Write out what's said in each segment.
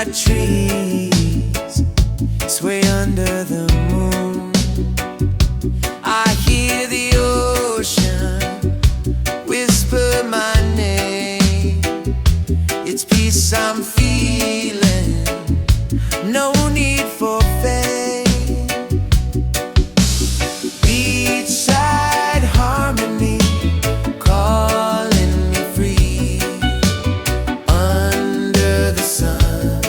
my trees sway under the moon. I hear the ocean whisper my name. It's peace I'm feeling, no need for fame. Beachside harmony calling me free, under the sun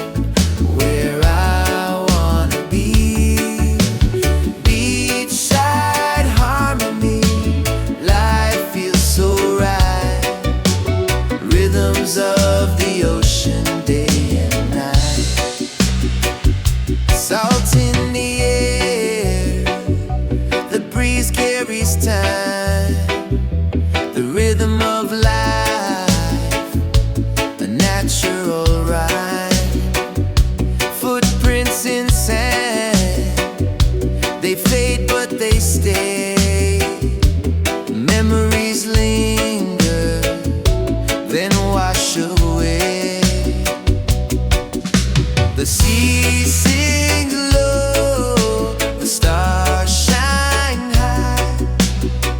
where I wanna be. Beachside harmony, life feels so right. Rhythms of the ocean day and night. Salt in the air, the breeze carries time. The rhythm of life, a natural rhyme. Footprints in sand, they fade but they stay. Memories linger, then wash away. The sea sings low, the stars shine high.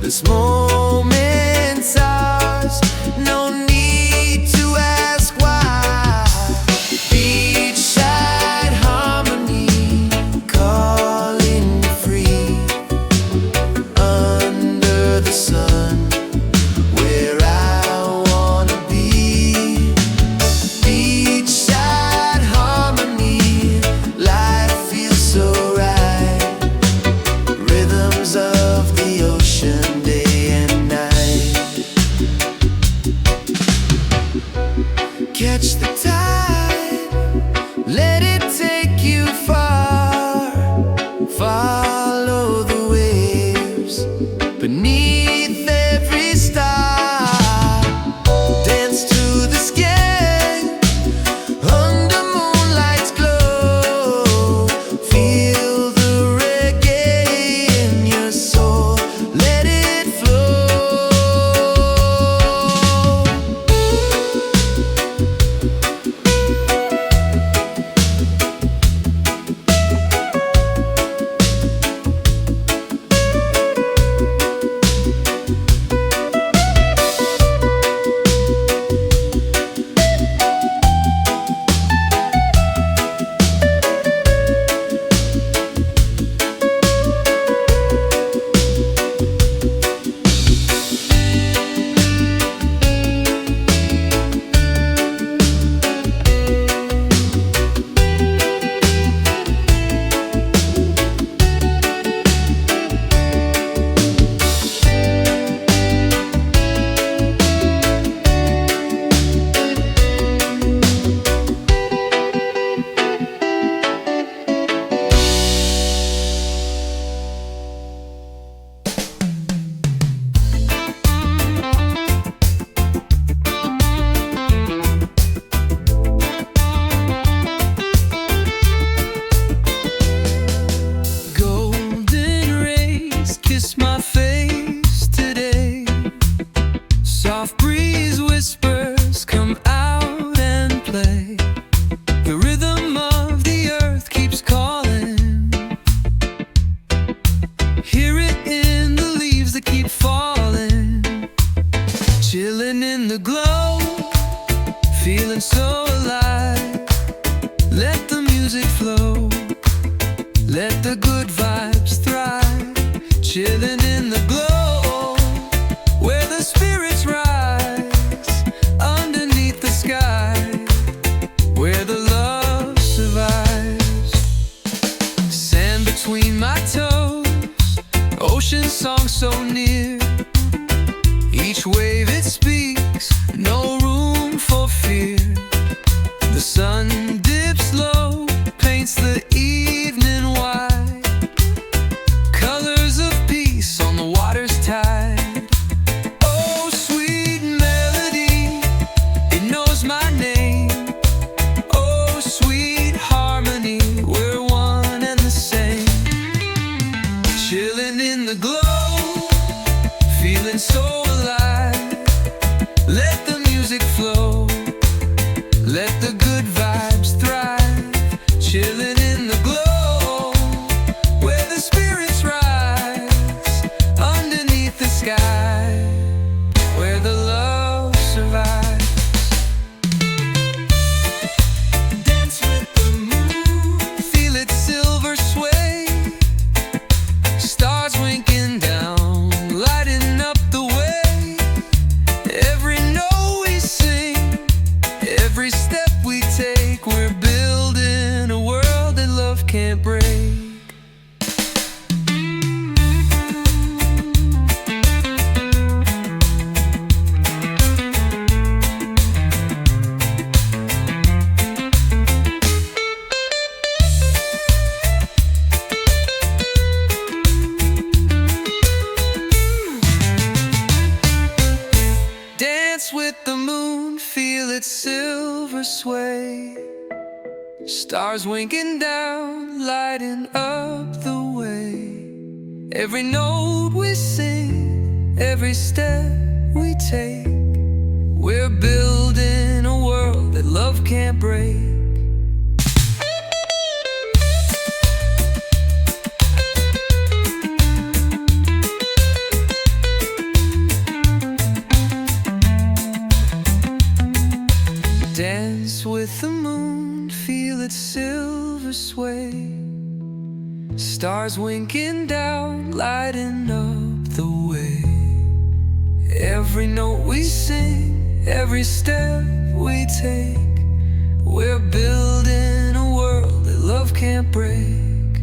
This moment's ours, no need to ask why. Beachside harmony calling me free, under the sun where I wanna be. Beachside harmony, life feels so right. Rhythms of the ocean day and night. Catch the tide, let it take you far. Follow the waves beneath every star. Dance to the sky under moonlight's glow. Feel the reggae in your soul, let it flow. Golden rays kiss my face today. Soft breeze whispers, come out and play. The rhythm of the earth keeps calling. Hear it in the leaves that keep falling. Chilling in the glow, feeling so alive. Let the music flow, let the good vibes thrive. Chilling in the glow, where the spirits rise. Underneath the sky, where the love survives. Sand between my toes, ocean song so near. Each wave it speaks, no room for fear. The sun dips low, paints the evening white. Colors of peace on the water's tide. Oh, sweet melody, it knows my name. Oh, sweet harmony, we're one and the same. Chilling in the glow, feeling so alive. Let the music flow, let the good vibes thrive. its silver sway. Stars winking down, lighting up the way. Every note we sing, every step we take, we're building a world that love can't break. Dance with the moon, feel its silver sway. Stars winking down, lighting up the way. Every note we sing, every step we take, we're building a world that love can't break.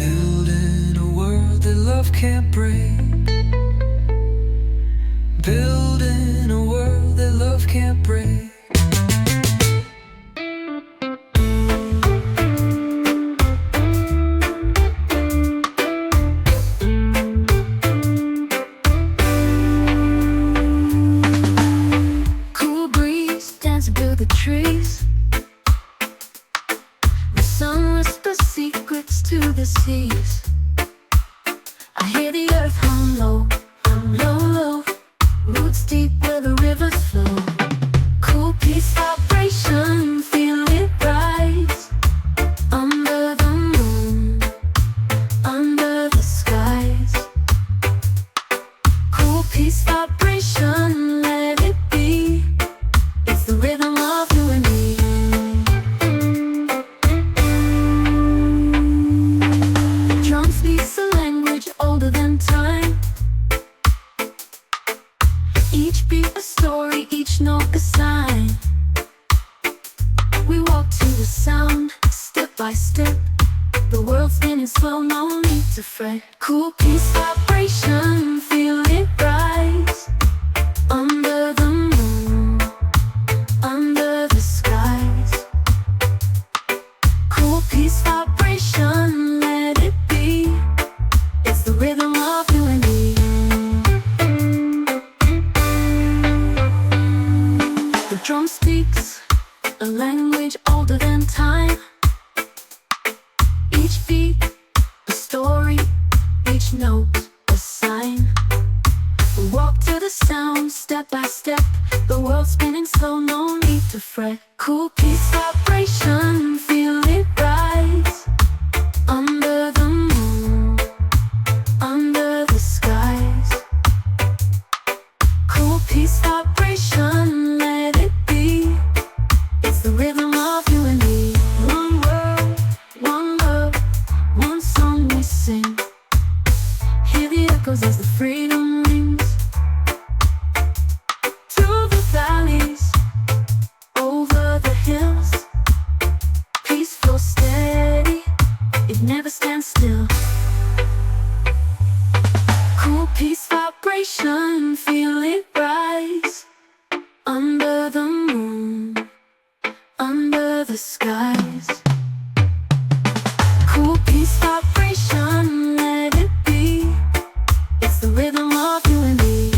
Building a world that love can't break. Building a world that love can't break. Cool breeze dancing through the trees. The sun whispers secrets to the seas. I hear the earth hum low, low. Roots deep where the rivers flow. Cool peace vibration, feel it rise. Under the moon, under the skies. Cool peace vibration, let it be. It's the rhythm of you and me. The drum speaks a language older than time. Each beat a story, each note a sign. We walk to the sound, step by step. The world's spinning slow, no need to fret. Cool peace vibration, feel it rise. Under the moon, under the skies. Cool peace vibration, let it be. It's the rhythm of you and me. The drum speaks a language older than time. Each beat a story, each note a sign. We walk to the sound, step by step. The world's spinning slow, no need to fret. Cool peace vibration, feel it rise. Under the moon, under the skies. Cool peace vibration, let it be. It's the rhythm of you and me. One world, one love, one song we sing. Hear the echoes as the freedom rings. Through the valleys, over the hills. Peace flows steady, it never stands still. Cool peace vibration, feel it rise. Under the moon, under the skies. Cool peace vibration, let it be. It's the rhythm of you and me.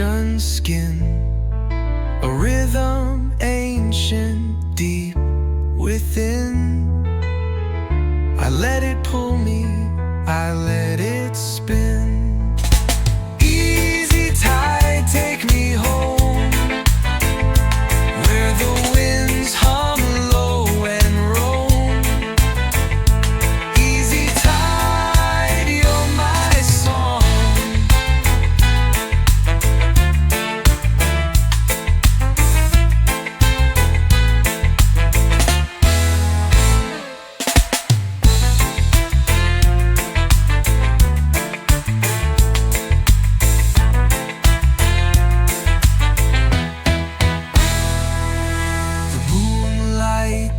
ocean skin, a rhythm ancient deep within. I let it pull me, I let it spin. Easy tide, take me home, where the winds hum low and roam. Easy tide, you're my song.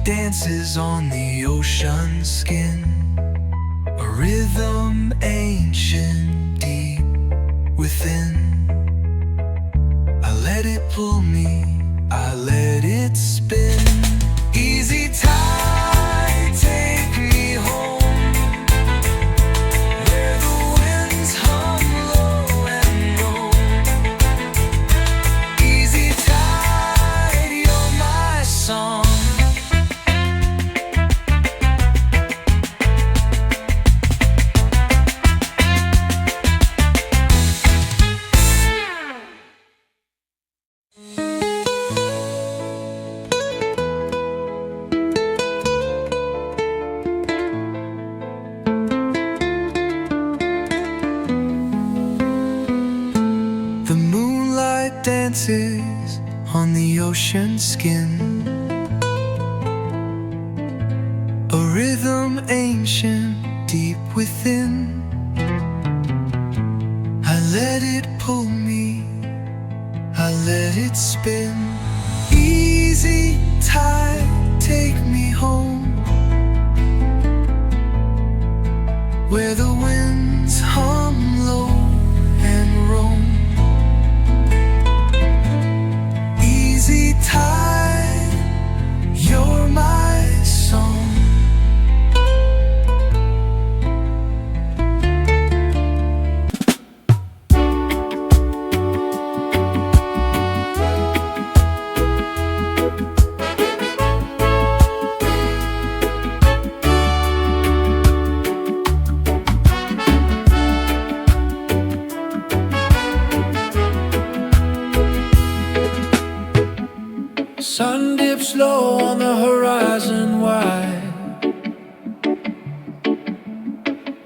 Dances on the ocean skin, a rhythm ancient deep within. I let it pull me, I let it spin. Easy tide, take me home, where the winds hum low and roll. Easy tide, you're my song. The moonlight dances on the ocean skin, a rhythm ancient deep within. I let it pull me, I let it spin. Easy tide, take me home, where the winds hum low and roam. Easy tide, you're my song. Sun dips low on the horizon wide,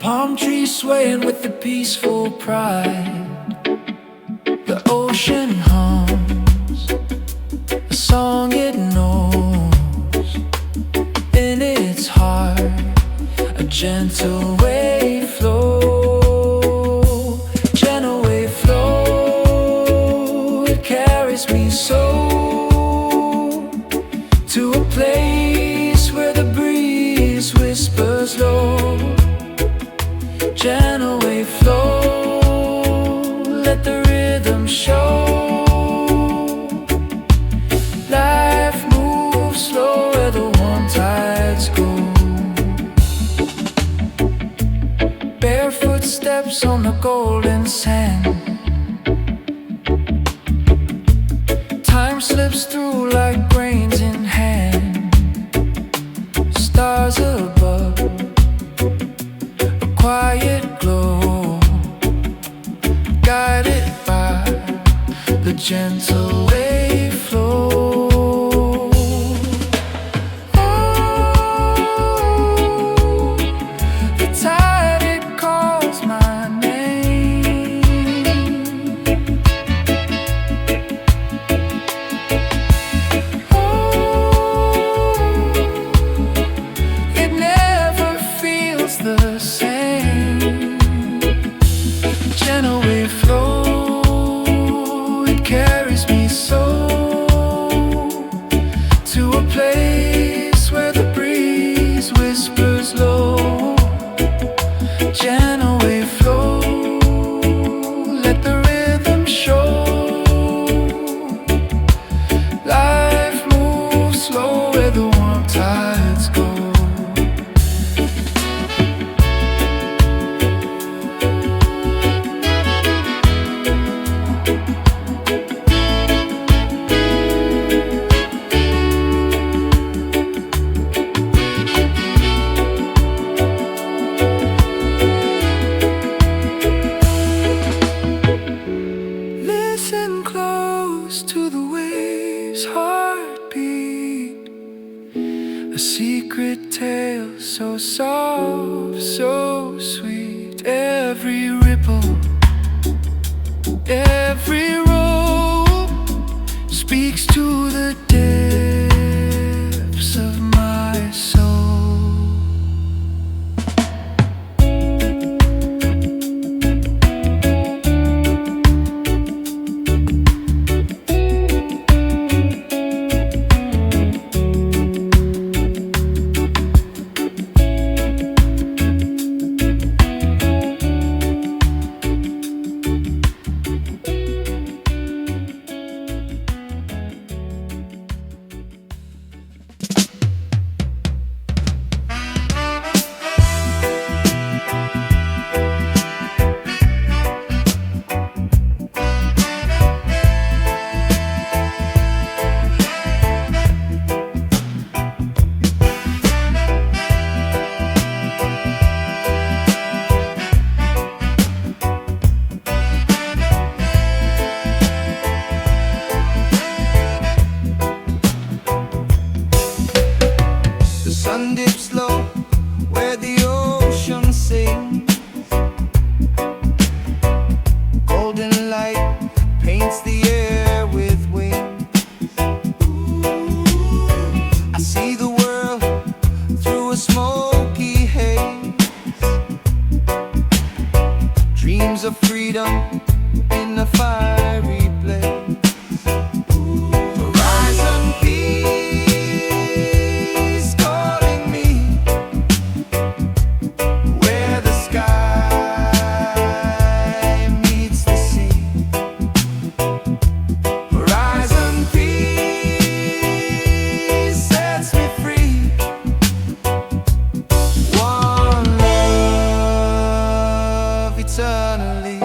palm trees swaying with the peaceful pride. The ocean hums a song it knows in its heart, a gentle wave flow, gentle wave flow. It carries me so to a place where the breeze whispers low. Gentle wave flow, let the rhythm show. Life moves slow where the warm tides go. Barefoot steps on the golden sand, time slips through like grains in hand. Stars above, a quiet glow, guided by the gentle wave flow. Oh, the tide, it calls my name. tale, so soft, so sweet. Every ripple, every roll speaks to the depths of my soul. Sun dips low where the ocean sings. Golden light paints the air with wings. I see the world through a smoky haze. Dreams of freedom in a fiery blaze. Horizon peace calling me, where the sky meets the sea. Horizon peace sets me free. One love eternally.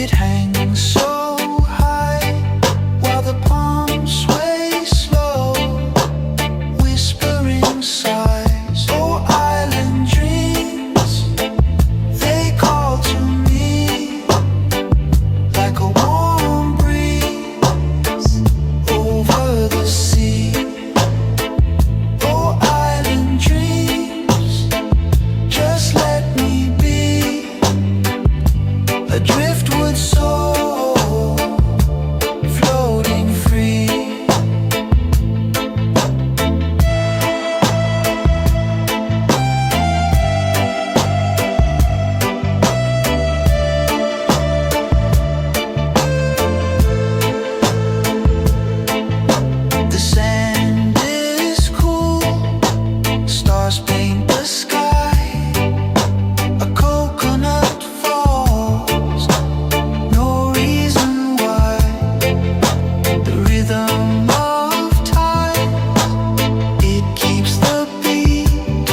It hangs so high while the palms sway slow, whispering sighs. Oh, island dreams, they call to me like a warm breeze over the sea. Oh, island dreams, just let me be a driftwood soul, floating free. The sand is cool, stars paint the sky. A coconut falls, no reason why. The rhythm of time, it keeps the beat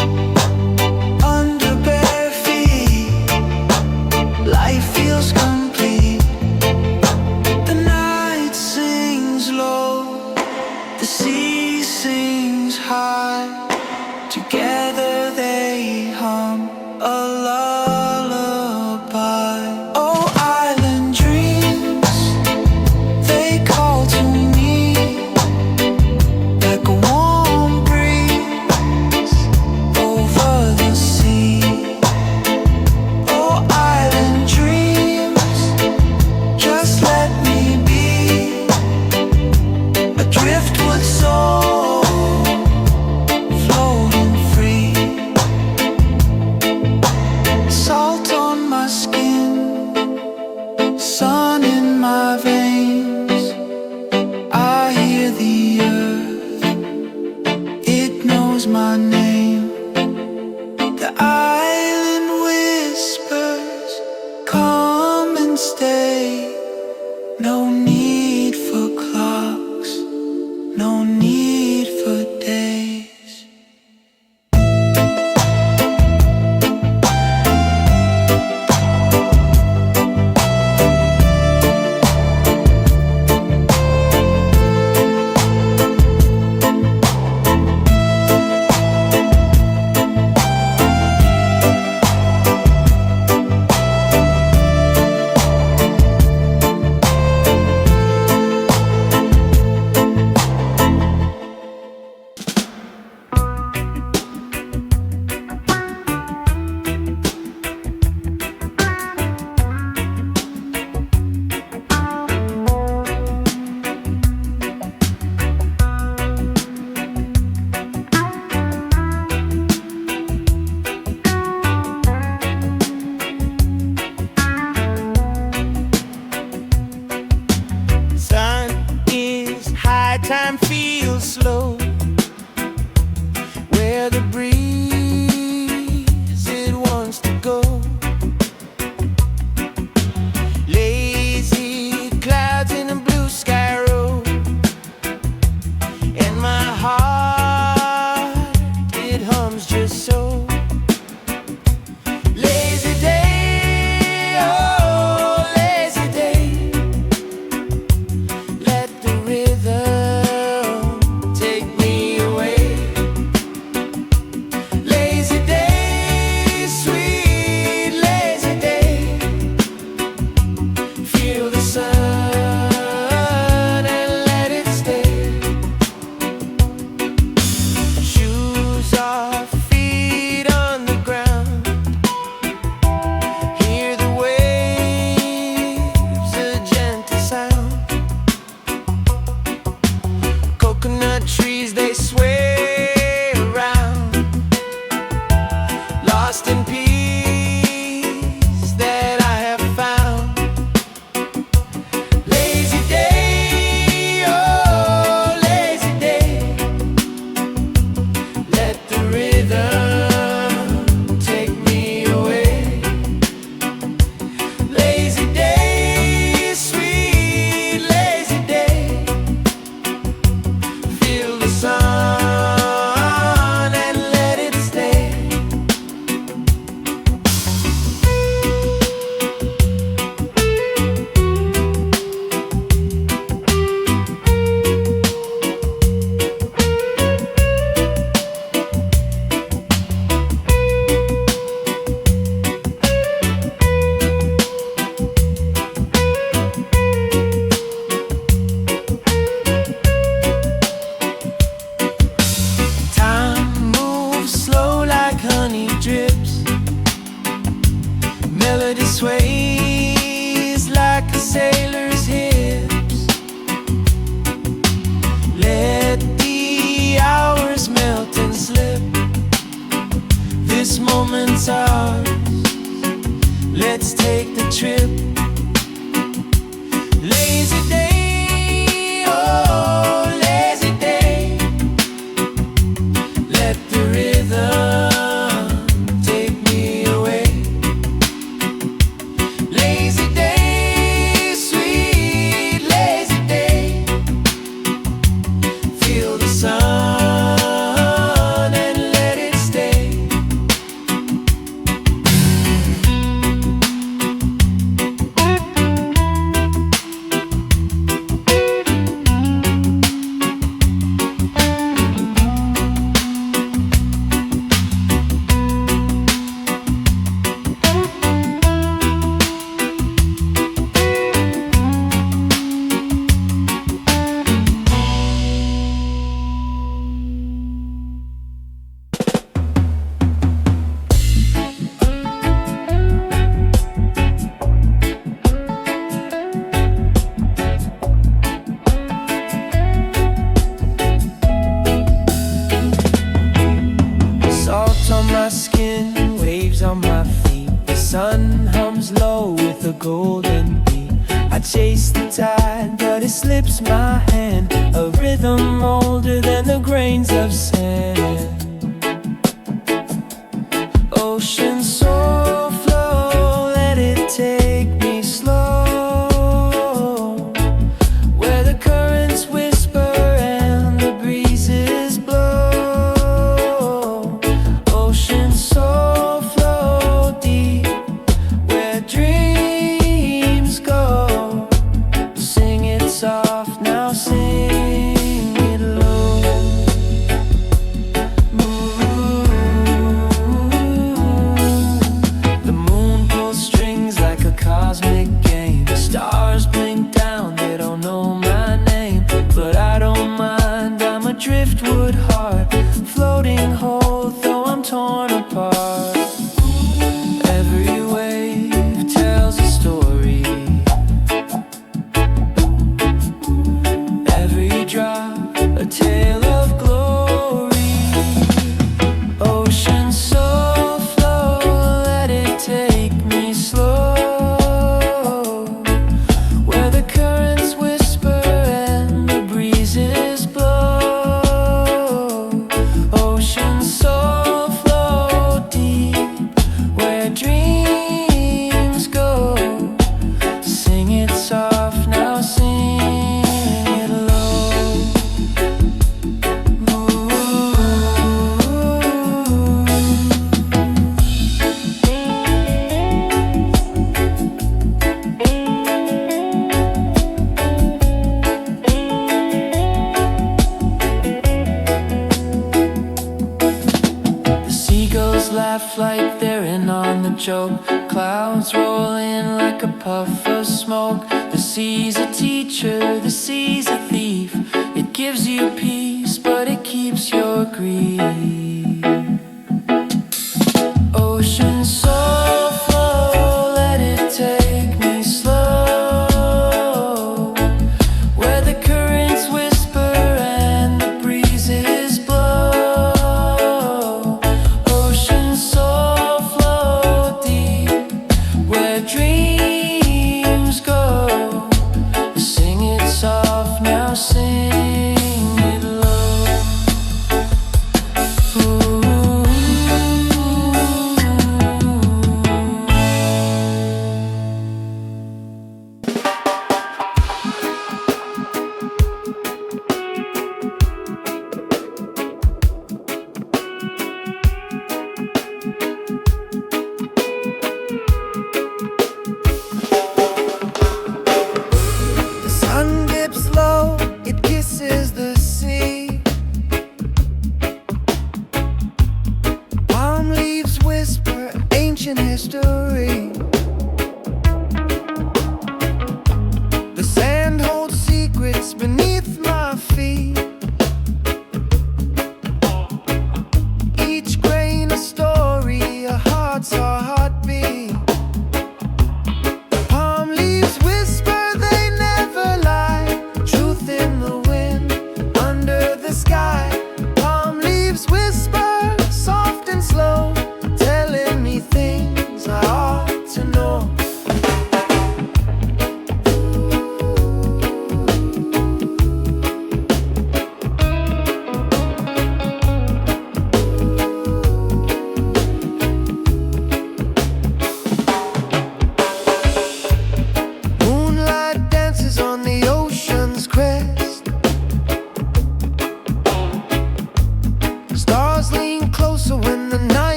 under bare feet. Life feels complete. The night sings low, the sea sings high. Together they hum a lullaby. Oh, island dreams, they call to me like a warm breeze over the sea. Oh, island dreams, just let me be a driftwood soul, floating free. Salt on my skin, sun in my veins. I hear the earth, it knows my name. The island whispers, come and stay. No need for clocks, no need for days. I chase the tide, but it slips my hand. A rhythm older than the grains of sand. Ocean soul flow, let it take me slow. Where the currents whisper and the breezes blow. Ocean soul flow deep, where dreams go. Sing it soft, now sing it low. The moon pulls strings like a cosmic game. The stars blink down, they don't know my name. But I don't mind, I'm a driftwood heart, floating whole though I'm torn apart. Every wave tells a story. Every drop a tale of glory. Ocean soul flow, let it take me slow. Where the currents whisper and the breezes blow. Ocean soul flow deep, where dreams go. Sing it soft, now sing it low. The seagulls laugh like they're in on the joke. Clouds roll in like a puff of smoke. The sea's a teacher, the sea's a thief. It gives you peace, but it keeps your grief. Ocean soul flow, let it take me slow. Where the currents whisper and the breezes blow. Ocean soul flow deep, where dreams go. Sing it soft, now sing it low.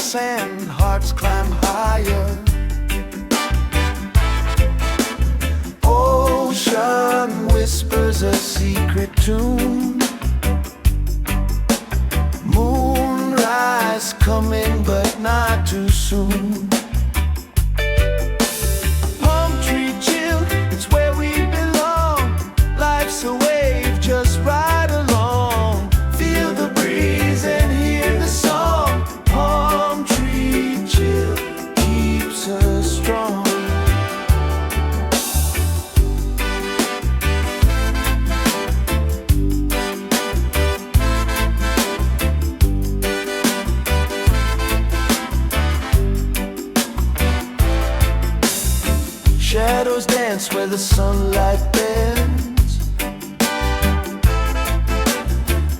sand, hearts climb higher. Ocean whispers a secret tune. Moonrise coming, but not too soon. Palm tree chill, it's where we belong. Life's a wave, just ride along. Feel the breeze and hear the song. Palm tree chill keeps us strong. Shadows dance where the sunlight bends.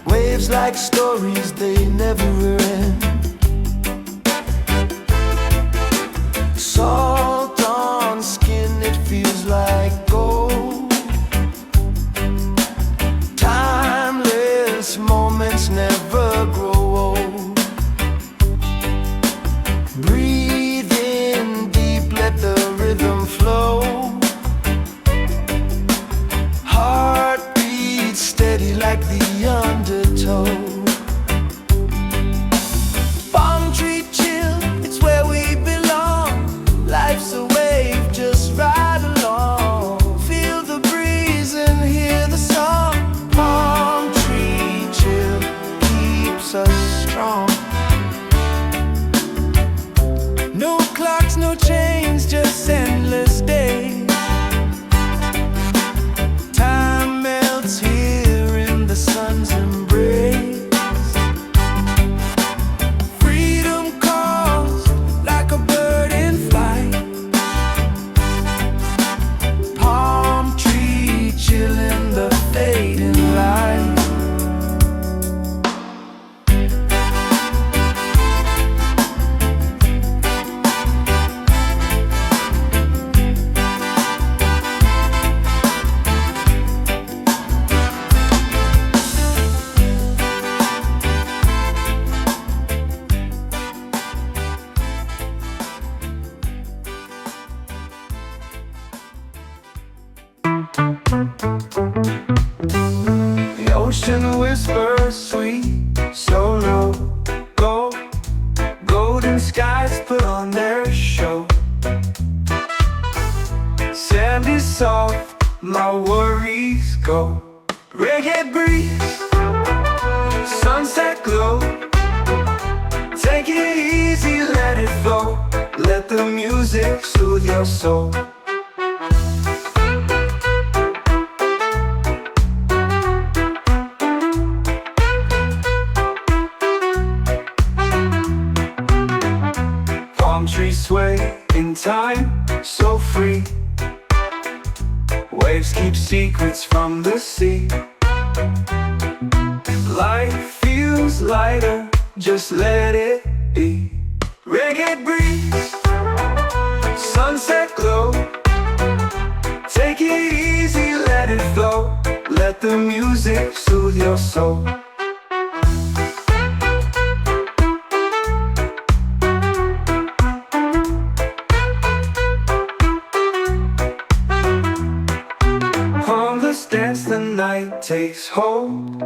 Waves like stories, they never end. Salt on skin, it feels like gold. Timeless moments never grow old. Breathe in deep, let the rhythm flow. Heartbeat steady like the undertow. Palm tree chill, it's where we belong. Life's a wave, just ride along. Feel the breeze and hear the song. Palm tree chill keeps us strong. No clocks, no chains, just endless days. Time melts here in the sun's embrace. Freedom calls like a bird in flight. Palm tree chill in the fading light. The ocean whispers sweet, so low, go. Golden skies put on their show. Sand is soft, my worries go. Reggae breeze, sunset glow. Take it easy, let it flow. Let the music soothe your soul. Palm trees sway in time, so free. Waves keep secrets from the sea. Life feels lighter, just let it be. Reggae breeze, sunset glow. Take it easy, let it flow. Let the music soothe your soul. Dance the night takes hold.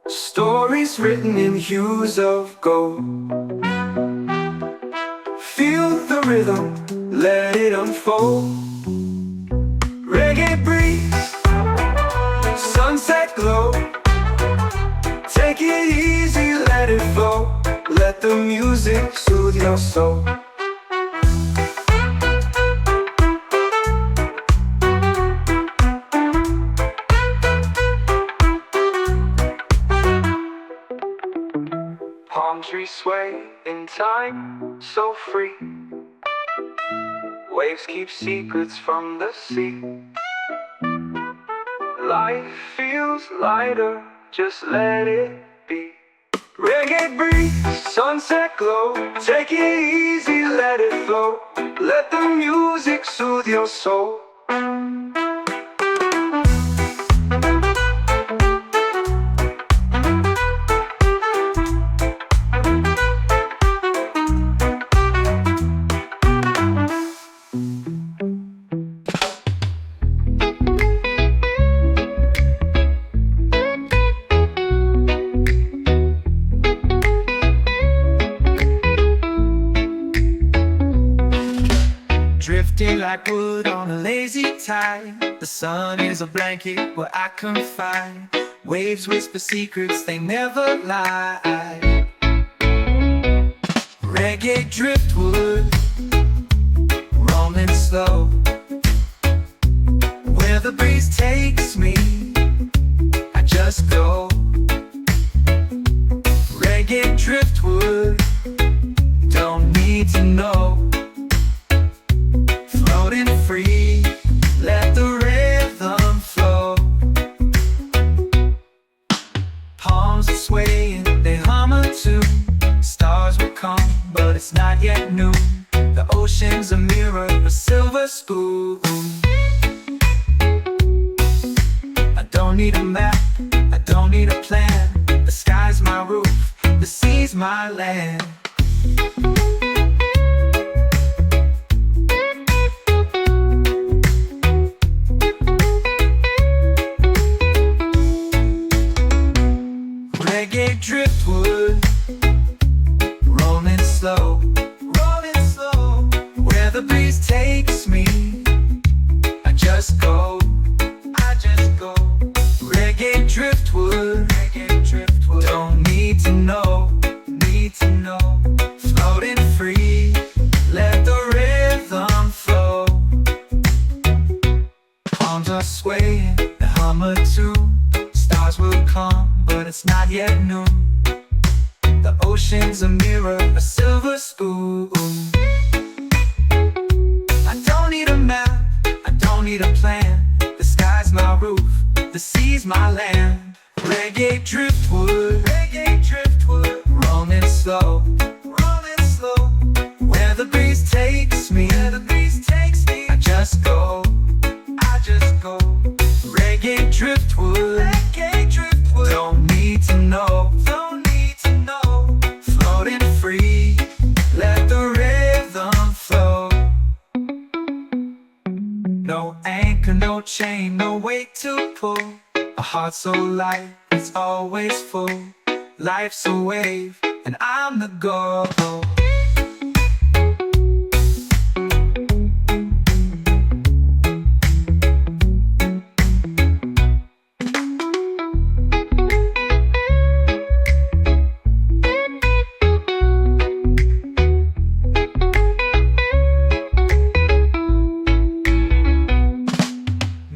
Stories written in hues of gold. Feel the rhythm, let it unfold. Reggae breeze, sunset glow. Take it easy, let it flow. Let the music soothe your soul. Palm trees sway in time, so free. Waves keep secrets from the sea. Life feels lighter, just let it be. Reggae breeze, sunset glow. Take it easy, let it flow. Let the music soothe your soul. drifting like wood on a lazy tide. The sun is a blanket where I confide. Waves whisper secrets, they never lie. Reggae driftwood, rolling slow. Where the breeze takes me, I just go. Reggae driftwood, don't need to know. Floating free, let the rhythm flow. Palms are swaying, they hum a tune. Stars will come, but it's not yet noon. The ocean's a mirror, a silver spoon. I don't need a map, I don't need a plan. The sky's my roof, the sea's my land. Reggae driftwood, rolling slow, rolling slow. Where the breeze takes me, I just go, I just go. Reggae driftwood, reggae driftwood. Don't need to know, need to know. Floating free, let the rhythm flow. Palms are swaying, the hum a tune. Stars will come, but it's not yet noon. The ocean's a mirror, a silver spoon. I don't need a map, I don't need a plan. The sky's my roof, the sea's my land. Reggae driftwood, reggae driftwood. Rolling slow, rolling slow. Where the breeze takes me, where the breeze takes me, I just go, I just go. Reggae driftwood, reggae driftwood. Don't need to know, don't need to know. Floating free, let the rhythm flow. No anchor, no chain, no weight to pull. A heart so light, it's always full. Life's a wave, and I'm the goal.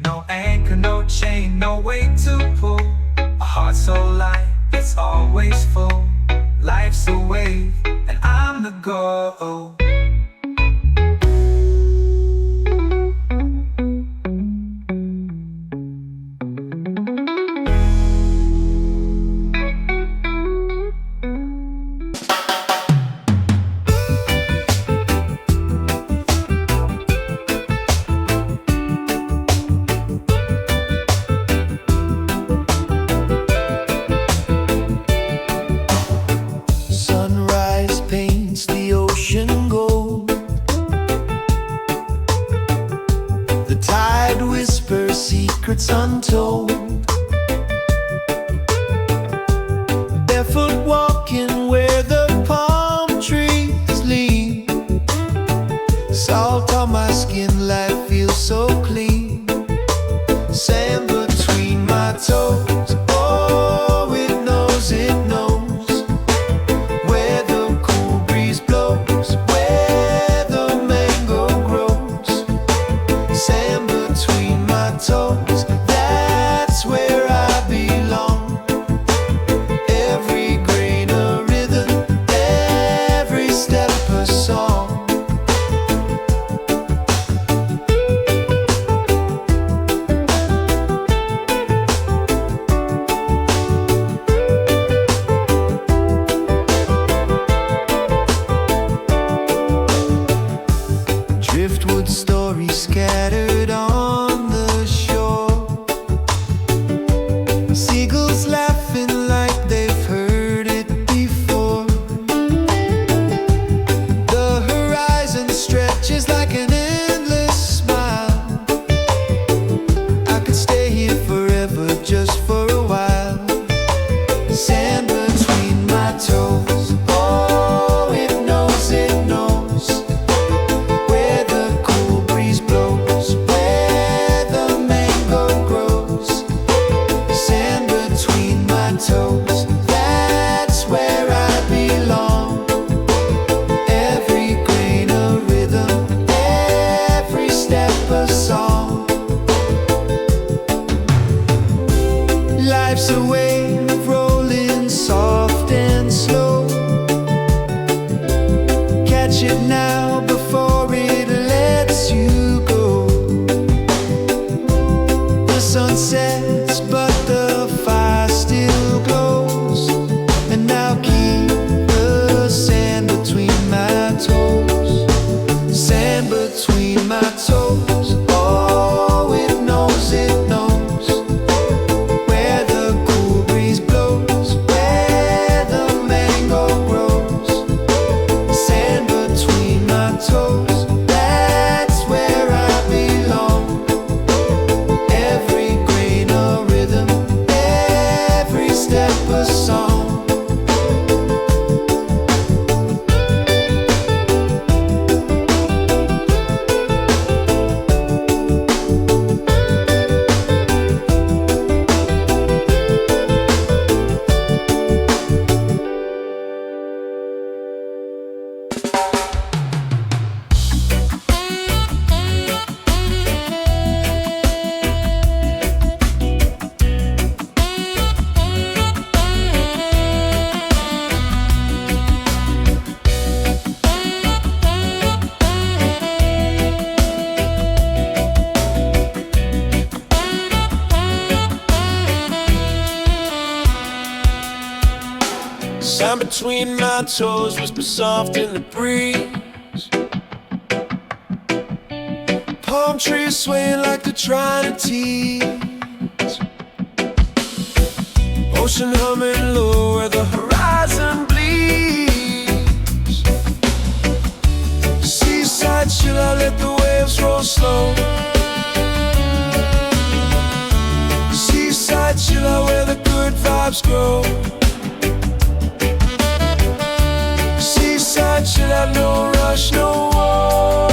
No anchor, no chain, no weight to pull. A heart so light, it's always full. Life's a wave, and I'm the goal. Sunrise paints the ocean gold. The tide whispers secrets untold. Barefoot walking where the palm trees lean. Salt on my skin, life feels so clean. Sand between my toes, oh, it knows, it knows. Where the cool breeze blows, where the mango grows. Sand between my toes, that Catch it now before it lets you go. The sun sets but the fire still glows. And now keep the sand between my toes. Sand between my toes. Oh, it knows where the cool breeze blows, where the mango grows. Sand between my toes, that's where I belong. Every grain a rhythm, every step a song. Sand between my toes, whisper soft in the breeze. Palm trees swaying like they're trying to tease. Ocean humming low where the horizon bleeds. Seaside chill, I let the waves roll slow. Seaside chill, I where the good vibes grow. Seaside chill out, no rush, no war.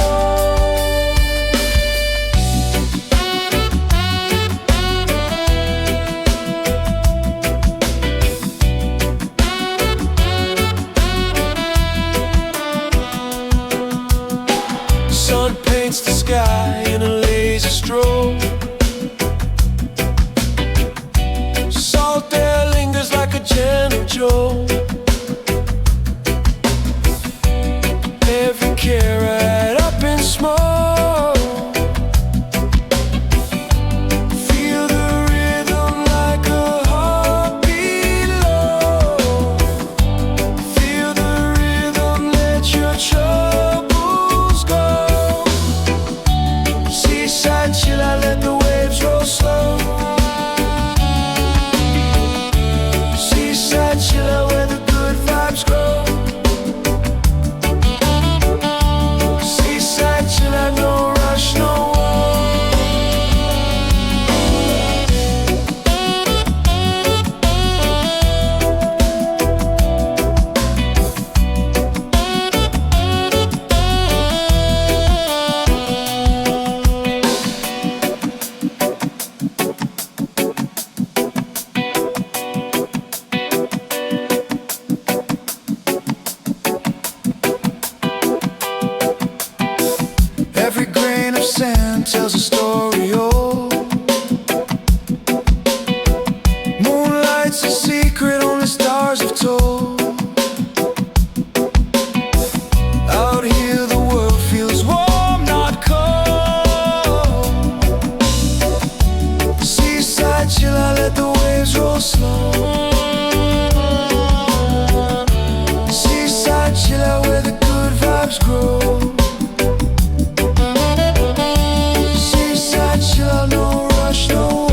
Sun paints the sky in a lazy stroke. Salt air lingers like a gentle jolt. Every carrot up in smoke. Feel the rhythm like a heartbeat low. Feel the rhythm, let your troubles go. Seaside chill, I let the waves roll slow. Seaside chill, I where the good vibes grow. No rush, no every grain of sand tells a story, oh. Moonlight's a secret only stars have told. Out here the world feels warm, not cold. Seaside chill, I let the waves roll slow. Seaside chill, I where the good vibes grow. No rush, no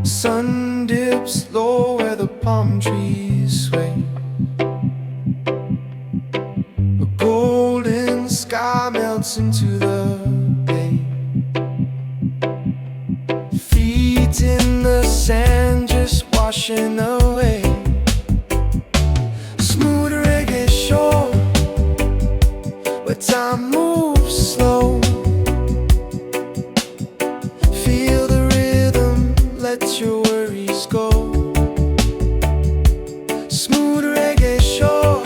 sun dips low where the palm trees sway. bounce into the bay. Feet in the sand just washing away. Smooth reggae shore where time moves slow. Feel the rhythm, let your worries go. Smooth reggae shore,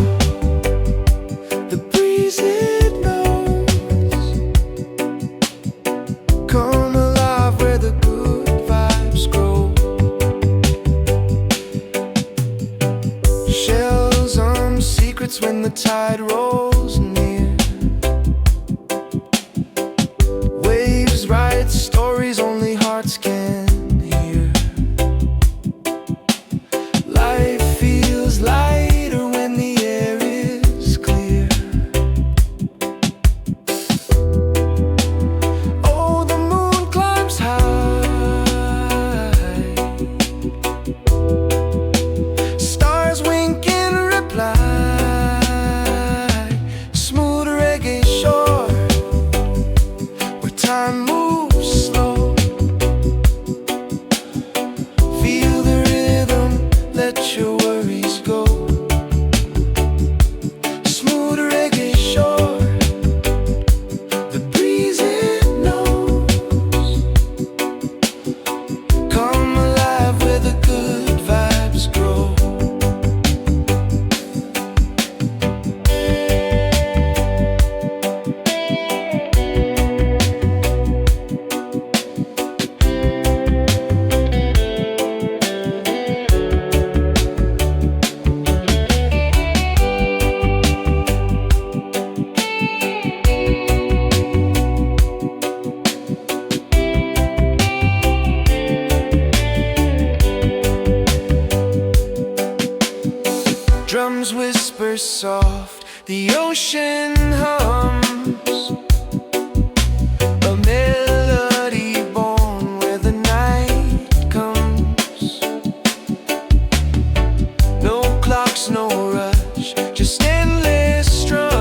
the breeze it knows. Come alive where the good vibes grow. Shells on secrets when the tide rolls near. Waves write stories only hearts can hear. Life feels lighter when the air is clear. Oh, the moon climbs high, stars wink in reply. Smooth reggae shore where time moves slow. Feel the rhythm, let your worries go. Smooth reggae shore, the breeze it knows. Come alive where the good vibes grow. Drums whisper soft, the ocean hums. A melody born where the night comes. No clocks, no rush, just endless strums.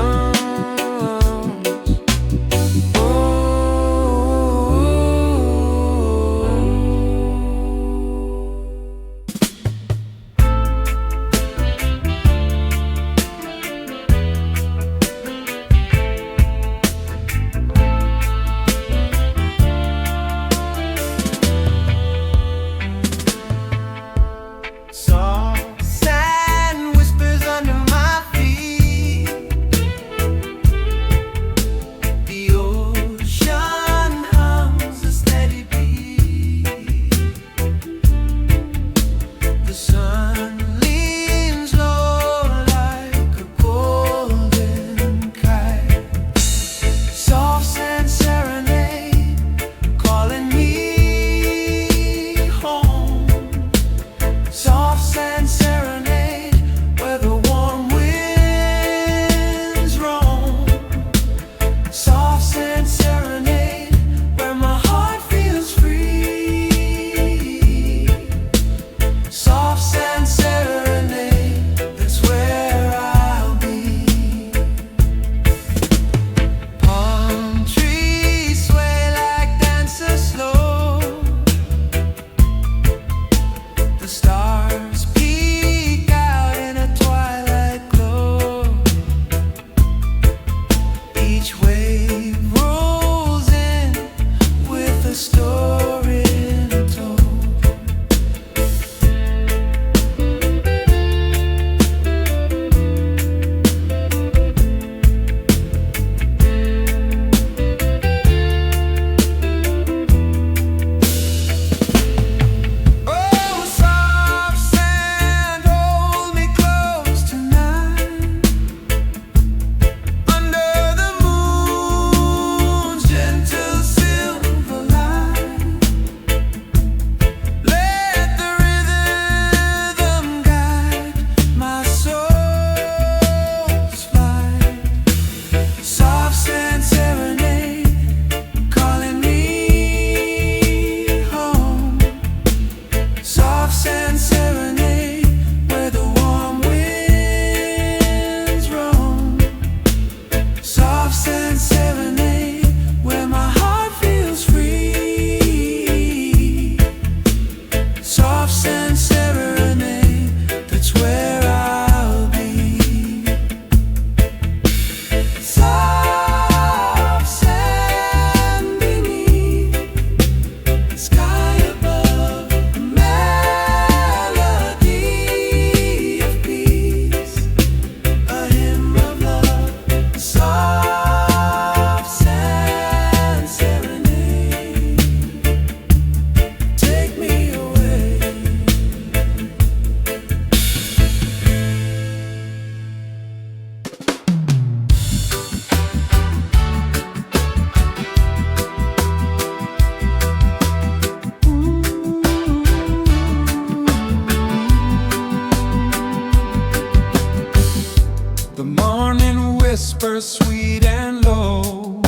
The morning whispers sweet and low.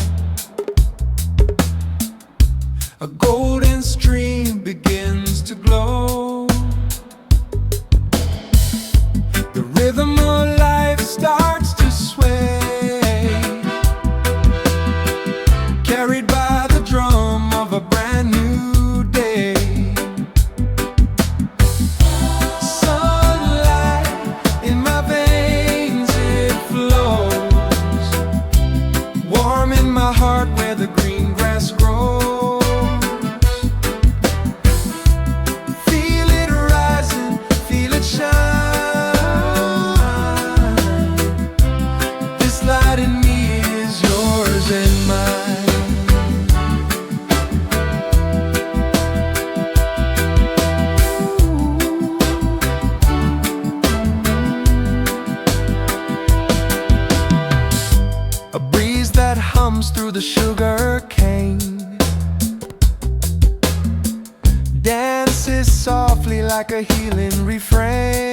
A golden stream begins to glow. The rhythm of life starts to sway, carried by the drum of a brand new day. Sunlight in my veins, it flows, warm in my heart where the green grass grows. Feel it rising, feel it shine. This light in me is yours and mine. A breeze that hums through the sugar cane, dances softly like a healing refrain.